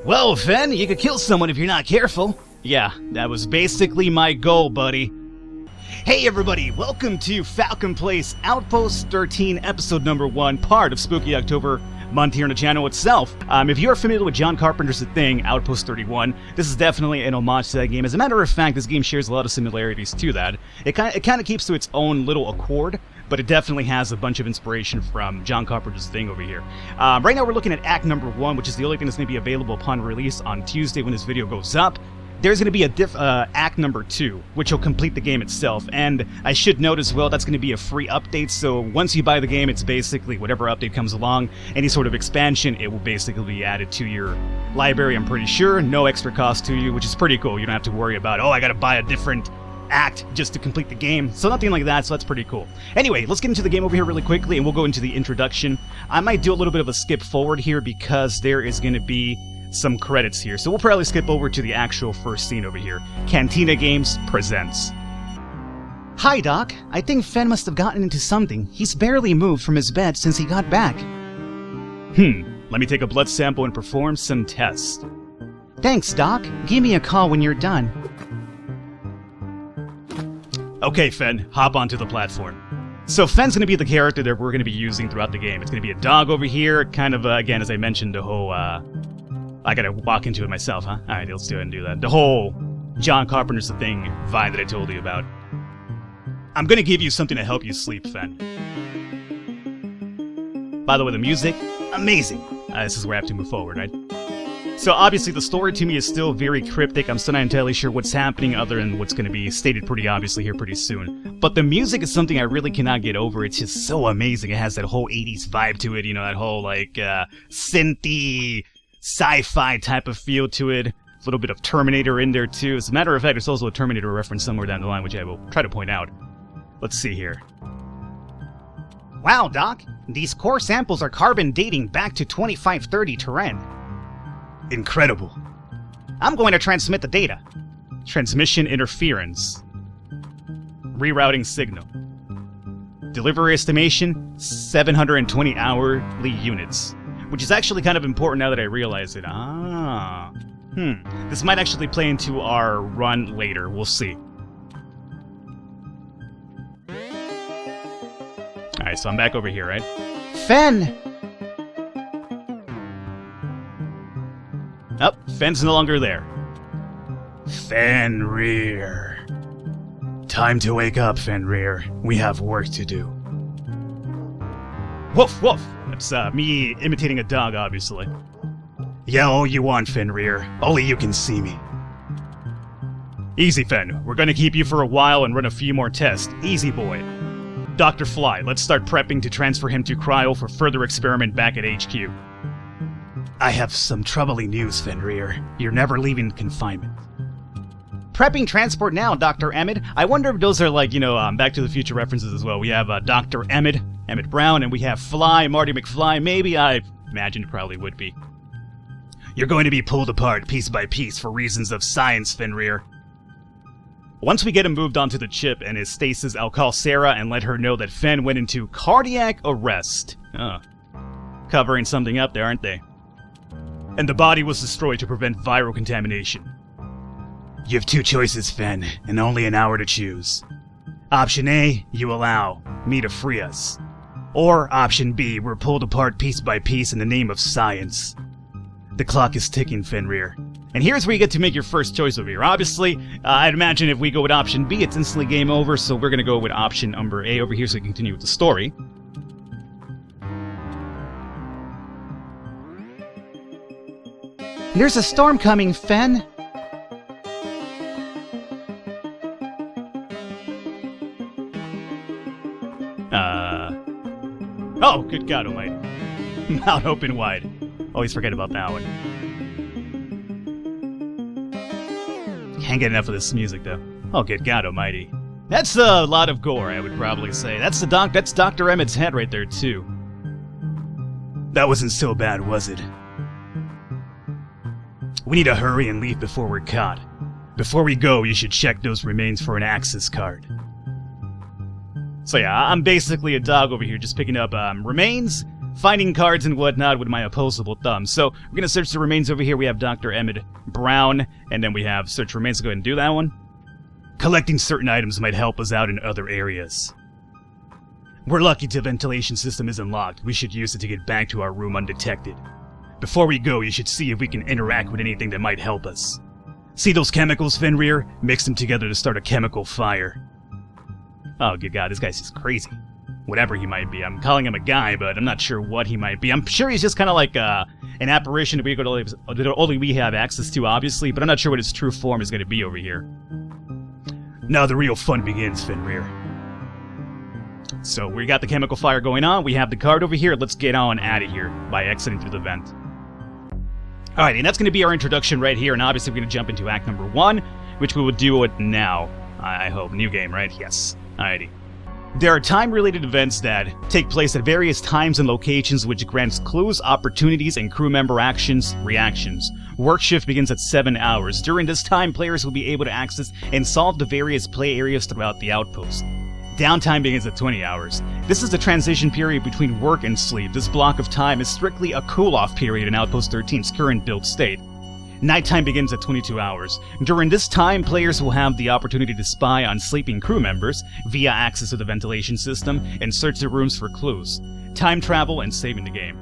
Well, Fen, you could kill someone if you're not careful. Yeah, that was basically my goal, buddy. Hey everybody, welcome to Falcon Plays Outpost 13, episode number 1, part of Spooky October month here on the channel itself. If you're familiar with John Carpenter's The Thing, Outpost 31, this is definitely an homage to that game. As a matter of fact, this game shares a lot of similarities to that. It kind of keeps to its own little accord, but it definitely has a bunch of inspiration from John Carpenter's Thing over here. Right now we're looking at Act number 1, which is the only thing that's going to be available upon release on Tuesday when this video goes up. There's going to be a Act number 2, which will complete the game itself, and I should note as well that's going to be a free update, so once you buy the game, it's basically whatever update comes along, any sort of expansion, it will basically be added to your library, I'm pretty sure, no extra cost to you, which is pretty cool. You don't have to worry about, oh, I gotta buy a different act just to complete the game, so nothing like that, so that's pretty cool. Anyway, let's get into the game over here really quickly, and we'll go into the introduction. I might do a little bit of a skip forward here because there is going to be some credits here, so we'll probably skip over to the actual first scene over here. Cantina Games presents. Hi, Doc. I think Fen must have gotten into something. He's barely moved from his bed since he got back. Let me take a blood sample and perform some tests. Thanks, Doc. Give me a call when you're done. Okay, Fen, hop onto the platform. So Fen's going to be the character that we're going to be using throughout the game. It's going to be a dog over here, kind of, again, as I mentioned, the whole, I gotta walk into it myself, huh? Alright, let's do it and do that. The whole John Carpenter's The Thing vibe that I told you about. I'm gonna give you something to help you sleep, Fen. By the way, the music, amazing. This is where I have to move forward, right? So obviously the story to me is still very cryptic. I'm still not entirely sure what's happening other than what's gonna be stated pretty obviously here pretty soon. But the music is something I really cannot get over. It's just so amazing. It has that whole 80s vibe to it, you know, that whole like synthy sci-fi type of feel to it. A little bit of Terminator in there too. As a matter of fact, there's also a Terminator reference somewhere down the line, which I will try to point out. Let's see here. Wow, Doc. These core samples are carbon dating back to 2530 Terran. Incredible. I'm going to transmit the data. Transmission interference. Rerouting signal. Delivery estimation, 720 hourly units. Which is actually kind of important now that I realize it. This might actually play into our run later. We'll see. Alright, so I'm back over here, right? Fen! Oh, Fen's no longer there. Fenrir. Time to wake up, Fenrir. We have work to do. Woof, woof! That's me imitating a dog, obviously. Yell all you want, Fenrir. Only you can see me. Easy, Fen. We're gonna keep you for a while and run a few more tests. Easy, boy. Dr. Fly, let's start prepping to transfer him to Cryo for further experiment back at HQ. I have some troubling news, Fenrir. You're never leaving confinement. Prepping transport now, Dr. Emmett. I wonder if those are like, you know, Back to the Future references as well. We have Dr. Emmett Brown, and we have Fly, Marty McFly. Maybe, I imagine it probably would be. You're going to be pulled apart piece by piece for reasons of science, Fenrir. Once we get him moved onto the chip and his stasis, I'll call Sarah and let her know that Fen went into cardiac arrest. Covering something up there, aren't they? And the body was destroyed to prevent viral contamination. You have two choices, Fen, and only an hour to choose. Option A, you allow me to free us. Or Option B, we're pulled apart piece by piece in the name of science. The clock is ticking, Fenrir. And here's where you get to make your first choice over here. Obviously, I'd imagine if we go with Option B, it's instantly game over, so we're gonna go with Option number A over here so we can continue with the story. There's a storm coming, Fen. Oh, good God almighty. Mouth open wide. Always forget about that one. Can't get enough of this music, though. Oh, good God almighty. That's a lot of gore, I would probably say. That's Dr. Emmett's head right there, too. That wasn't so bad, was it? We need to hurry and leave before we're caught. Before we go, you should check those remains for an access card. So yeah, I'm basically a dog over here just picking up remains, finding cards and whatnot with my opposable thumb. So we're going to search the remains over here. We have Dr. Emmett Brown, and then we have search remains. Go ahead and do that one. Collecting certain items might help us out in other areas. We're lucky the ventilation system isn't locked. We should use it to get back to our room undetected. Before we go, you should see if we can interact with anything that might help us. See those chemicals, Fenrir? Mix them together to start a chemical fire. Oh, good God, this guy's just crazy. Whatever he might be. I'm calling him a guy, but I'm not sure what he might be. I'm sure he's just kind of like an apparition that only we have access to, obviously, but I'm not sure what his true form is going to be over here. Now the real fun begins, Fenrir. So we got the chemical fire going on. We have the card over here. Let's get on out of here by exiting through the vent. Alright, and that's going to be our introduction right here, and obviously we're going to jump into Act number 1, which we will do it now. I hope. New game, right? Yes. Alrighty. There are time-related events that take place at various times and locations which grants clues, opportunities, and crew member actions, reactions. Work shift begins at 7 hours. During this time, players will be able to access and solve the various play areas throughout the outpost. Downtime begins at 20 hours. This is the transition period between work and sleep. This block of time is strictly a cool-off period in Outpost 13's current build state. Nighttime begins at 22 hours. During this time, players will have the opportunity to spy on sleeping crew members via access to the ventilation system and search the rooms for clues. Time travel and saving the game.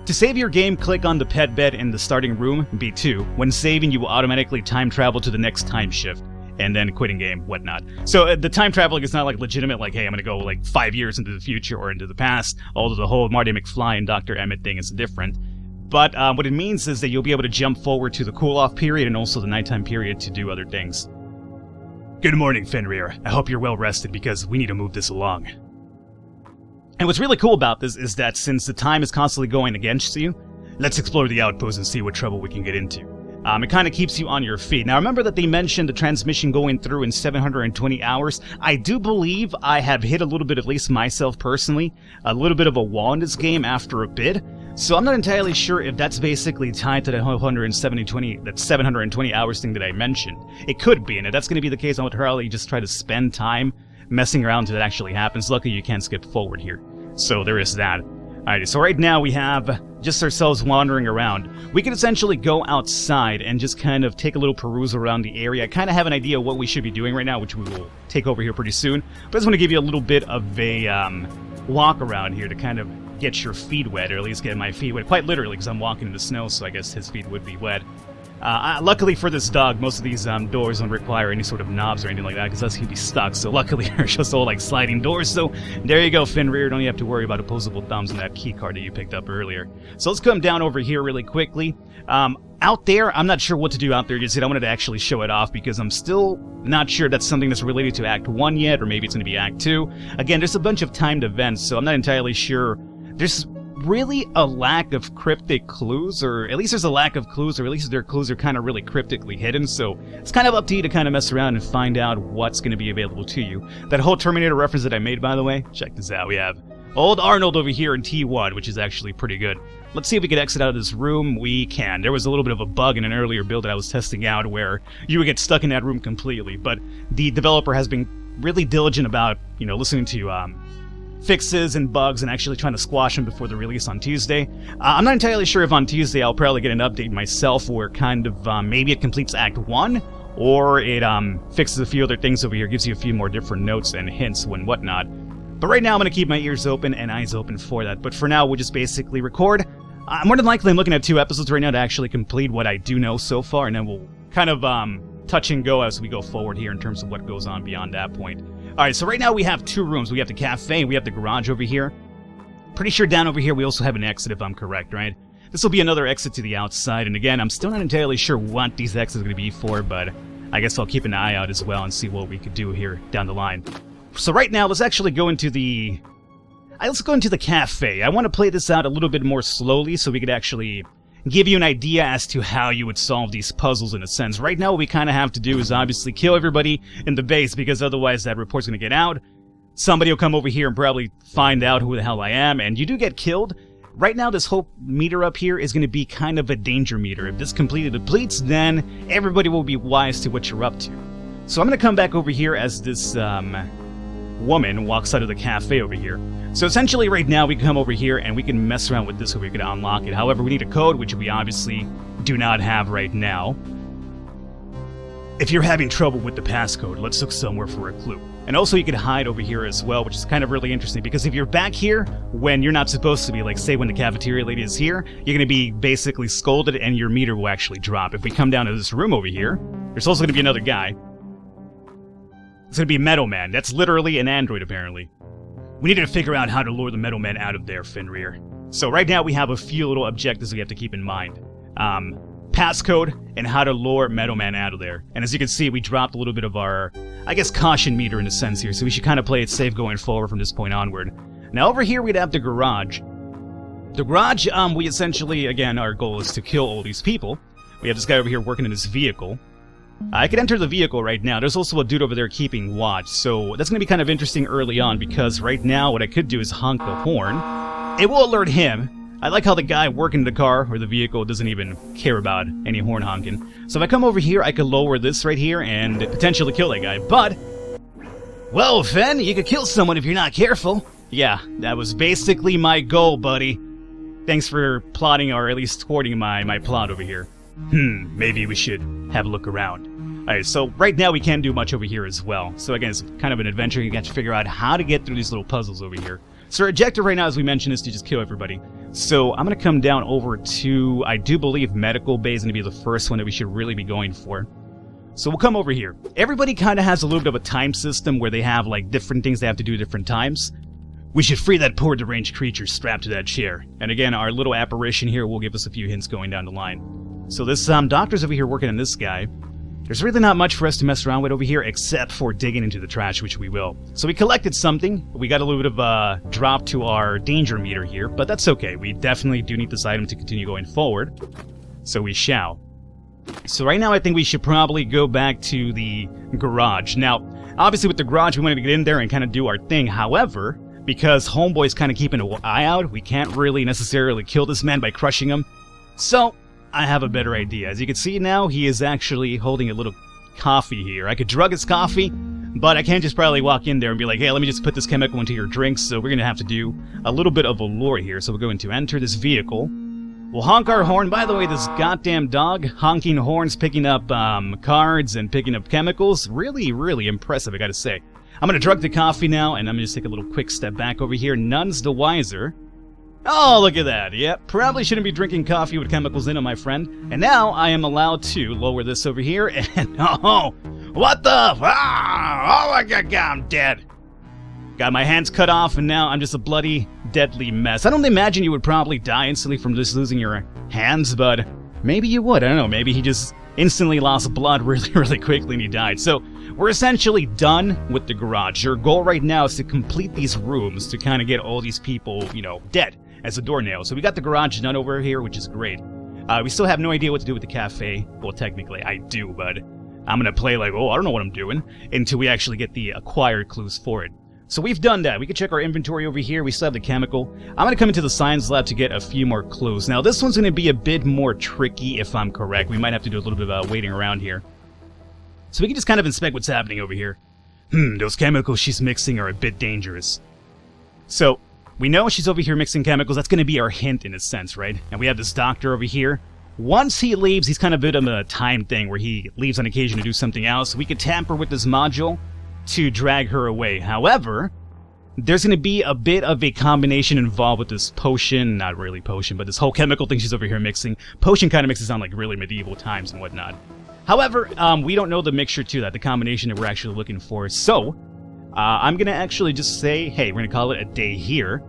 To save your game, click on the pet bed in the starting room, B2. When saving, you will automatically time travel to the next time shift. And then quitting game, whatnot. So the time traveling is not like legitimate, like, hey, I'm gonna go like 5 years into the future or into the past, although the whole Marty McFly and Dr. Emmett thing is different. But what it means is that you'll be able to jump forward to the cool-off period and also the nighttime period to do other things. Good morning, Fenrir. I hope you're well rested because we need to move this along. And what's really cool about this is that since the time is constantly going against you, let's explore the outpost and see what trouble we can get into. It kind of keeps you on your feet. Now, remember that they mentioned the transmission going through in 720 hours. I do believe I have hit a little bit, at least myself personally, a little bit of a wall in this game after a bit. So I'm not entirely sure if that's basically tied to the 720 hours thing that I mentioned. It could be, and if that's going to be the case, I would probably just try to spend time messing around until it actually happens. Luckily, you can skip forward here. So there is that. Alright, so right now we have just ourselves wandering around. We can essentially go outside and just kind of take a little peruse around the area. I kind of have an idea of what we should be doing right now, which we will take over here pretty soon. But I just want to give you a little bit of a walk around here to kind of get your feet wet, or at least get my feet wet. Quite literally, because I'm walking in the snow, so I guess his feet would be wet. Luckily for this dog, most of these doors don't require any sort of knobs or anything like that, because else he'd be stuck. So luckily, they're just all like sliding doors. So there you go, Fenrir. Don't you have to worry about opposable thumbs and that key card that you picked up earlier. So let's come down over here really quickly. Out there, I'm not sure what to do out there just yet. I wanted to actually show it off because I'm still not sure that's something that's related to Act 1 yet, or maybe it's going to be Act 2. Again, there's a bunch of timed events, so I'm not entirely sure. There's really a lack of cryptic clues, or at least there's a lack of clues, or at least their clues are kind of really cryptically hidden, so it's kind of up to you to kind of mess around and find out what's going to be available to you. That whole Terminator reference that I made, by the way, check this out. We have old Arnold over here in T1, which is actually pretty good. Let's see if we can exit out of this room. We can. There was a little bit of a bug in an earlier build that I was testing out where you would get stuck in that room completely, but the developer has been really diligent about, listening to fixes and bugs and actually trying to squash them before the release on Tuesday. I'm not entirely sure if on Tuesday I'll probably get an update myself where kind of maybe it completes Act 1, or it fixes a few other things over here, gives you a few more different notes and hints and whatnot. But right now I'm going to keep my ears open and eyes open for that. But for now, we'll just basically record. More than likely I'm looking at 2 episodes right now to actually complete what I do know so far, and then we'll kind of touch and go as we go forward here in terms of what goes on beyond that point. Alright, so right now we have 2 rooms. We have the cafe and we have the garage over here. Pretty sure down over here we also have an exit if I'm correct, right? This will be another exit to the outside, and again, I'm still not entirely sure what these exits are going to be for, but I guess I'll keep an eye out as well and see what we could do here down the line. So right now, let's actually go into the... Let's go into the cafe. I want to play this out a little bit more slowly so we could actually give you an idea as to how you would solve these puzzles in a sense. Right now, what we kind of have to do is obviously kill everybody in the base, because otherwise that report's going to get out. Somebody will come over here and probably find out who the hell I am, and you do get killed. Right now, this whole meter up here is going to be kind of a danger meter. If this completely depletes, then everybody will be wise to what you're up to. So I'm going to come back over here as this woman walks out of the cafe over here. So essentially right now we can come over here and we can mess around with this so we can unlock it. However, we need a code, which we obviously do not have right now. If you're having trouble with the passcode, let's look somewhere for a clue. And also you can hide over here as well, which is kind of really interesting, because if you're back here when you're not supposed to be, like say when the cafeteria lady is here, you're going to be basically scolded and your meter will actually drop. If we come down to this room over here, there's also going to be another guy. It's going to be Metal Man. That's literally an android, apparently. We need to figure out how to lure the Metal Man out of there, Fenrir. So right now we have a few little objectives we have to keep in mind. Passcode and how to lure Metal Man out of there. And as you can see, we dropped a little bit of our, I guess, caution meter in a sense here, so we should kind of play it safe going forward from this point onward. Now over here we'd have the garage. The garage, we essentially, again, our goal is to kill all these people. We have this guy over here working in his vehicle. I could enter the vehicle right now. There's also a dude over there keeping watch, so that's going to be kind of interesting early on, because right now what I could do is honk the horn. It will alert him. I like how the guy working the car or the vehicle doesn't even care about any horn honking. So if I come over here, I could lower this right here and potentially kill that guy. But, well, Fen, you could kill someone if you're not careful. Yeah, that was basically my goal, buddy. Thanks for plotting, or at least thwarting my plot over here. Maybe we should have a look around. Alright, so right now we can't do much over here as well. So again, it's kind of an adventure. You got to figure out how to get through these little puzzles over here. So our objective right now, as we mentioned, is to just kill everybody. So I'm going to come down over to, I do believe medical bay is going to be the first one that we should really be going for. So we'll come over here. Everybody kind of has a little bit of a time system where they have like different things they have to do at different times. We should free that poor deranged creature strapped to that chair. And again, our little apparition here will give us a few hints going down the line. So this doctor's over here working on this guy. There's really not much for us to mess around with over here except for digging into the trash, which we will. So we collected something. We got a little bit of a drop to our danger meter here, but that's okay. We definitely do need this item to continue going forward. So we shall. So right now I think we should probably go back to the garage. Now, obviously with the garage we wanted to get in there and kind of do our thing. However, because Homeboy's kind of keeping an eye out, we can't really necessarily kill this man by crushing him. So I have a better idea. As you can see now, he is actually holding a little coffee here. I could drug his coffee, but I can't just probably walk in there and be like, hey, let me just put this chemical into your drink. So we're going to have to do a little bit of a lure here. So we're going to enter this vehicle. We'll honk our horn. By the way, this goddamn dog honking horns, picking up cards and picking up chemicals. Really, really impressive, I gotta say. I'm going to drug the coffee now, and I'm going to just take a little quick step back over here. None's the wiser. Oh, look at that. Yep, probably shouldn't be drinking coffee with chemicals in it, my friend. And now I am allowed to lower this over here, and oh, what the? Oh my god, I'm dead. Got my hands cut off, and now I'm just a bloody, deadly mess. I don't imagine you would probably die instantly from just losing your hands, but maybe you would. I don't know, maybe he just instantly lost blood really, really quickly and he died. So we're essentially done with the garage. Your goal right now is to complete these rooms to kind of get all these people, you know, dead as a doornail. So we got the garage done over here, which is great. We still have no idea what to do with the cafe. Well, technically I do, but I'm going to play like, oh, I don't know what I'm doing until we actually get the acquired clues for it. So we've done that. We can check our inventory over here. We still have the chemical. I'm going to come into the science lab to get a few more clues. Now, this one's going to be a bit more tricky, if I'm correct. We might have to do a little bit of waiting around here. So we can just kind of inspect what's happening over here. Those chemicals she's mixing are a bit dangerous. So we know she's over here mixing chemicals. That's going to be our hint in a sense, right? And we have this doctor over here. Once he leaves, he's kind of a bit of a time thing where he leaves on occasion to do something else. We could tamper with this module to drag her away. However, there's going to be a bit of a combination involved with this potion, not really potion, but this whole chemical thing she's over here mixing. Potion kind of mixes on like really medieval times and whatnot. However, we don't know the mixture to that, the combination that we're actually looking for. So, I'm going to actually just say, hey, we're going to call it a day here,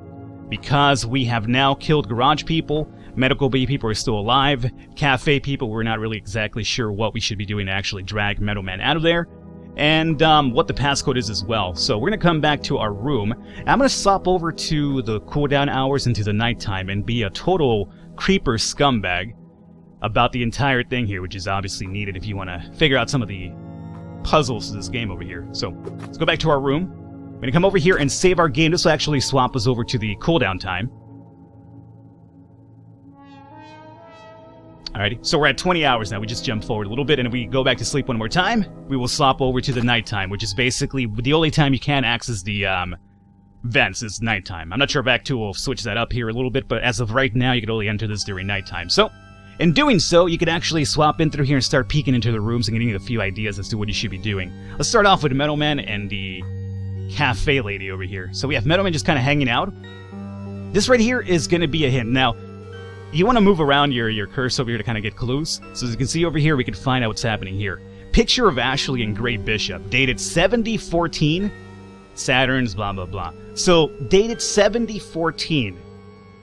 because we have now killed garage people, medical bay people are still alive, cafe people, we're not really exactly sure what we should be doing to actually drag Metal Man out of there. And what the passcode is as well. So we're going to come back to our room. I'm going to swap over to the cooldown hours into the nighttime and be a total creeper scumbag about the entire thing here, which is obviously needed if you want to figure out some of the puzzles to this game over here. So let's go back to our room. We're going to come over here and save our game. This will actually swap us over to the cooldown time. Alrighty, so we're at 20 hours now. We just jump forward a little bit, and if we go back to sleep one more time, we will swap over to the nighttime, which is basically the only time you can access the vents is nighttime. I'm not sure if Act 2 will switch that up here a little bit, but as of right now, you can only enter this during nighttime. So, in doing so, you can actually swap in through here and start peeking into the rooms and getting a few ideas as to what you should be doing. Let's start off with Metal Man and the cafe lady over here. So we have Metal Man just kind of hanging out. This right here is going to be a hint. Now, you want to move around your cursor over here to kind of get clues. So as you can see over here, we can find out what's happening here. Picture of Ashley and Great Bishop, dated 7014, Saturn's blah blah blah. So, dated 7014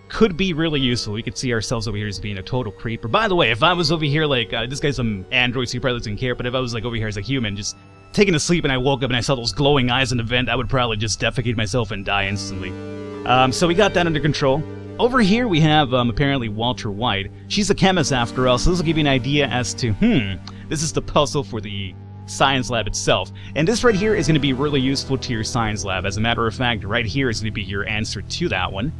could be really useful. We could see ourselves over here as being a total creeper. By the way, if I was over here like, this guy's some android, so he probably doesn't care, but if I was like over here as a human, just taking a sleep and I woke up and I saw those glowing eyes in the vent, I would probably just defecate myself and die instantly. So we got that under control. Over here we have, apparently Walter White. She's a chemist after all, so this will give you an idea as to, this is the puzzle for the science lab itself. And this right here is going to be really useful to your science lab. As a matter of fact, right here is going to be your answer to that one.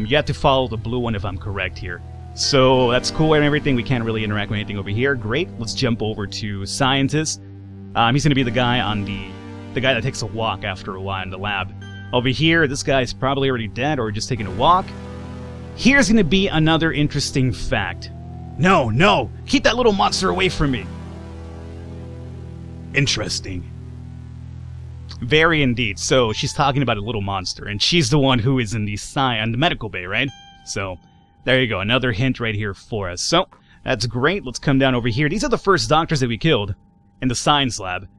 You have to follow the blue one if I'm correct here. So that's cool and everything. We can't really interact with anything over here. Great. Let's jump over to scientist. He's going to be the guy on the guy that takes a walk after a while in the lab. Over here, this guy's probably already dead or just taking a walk. Here's going to be another interesting fact. No, no! Keep that little monster away from me! Interesting. Very indeed. So, she's talking about a little monster, and she's the one who is in the medical bay, right? So, there you go. Another hint right here for us. So, that's great. Let's come down over here. These are the first doctors that we killed in the science lab.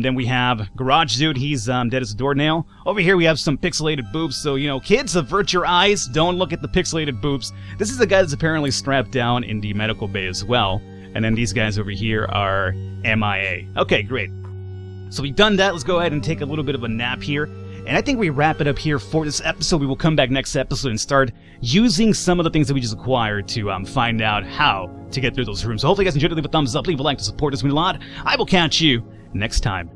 Then we have Garage Dude, he's dead as a doornail. Over here we have some pixelated boobs, so, you know, kids, avert your eyes, don't look at the pixelated boobs. This is the guy that's apparently strapped down in the medical bay as well. And then these guys over here are MIA. Okay, great. So we've done that, let's go ahead and take a little bit of a nap here. And I think we wrap it up here for this episode. We will come back next episode and start using some of the things that we just acquired to find out how to get through those rooms. So hopefully you guys enjoyed it. Leave a thumbs up, leave a like to support us. We mean a lot. I will catch you next time.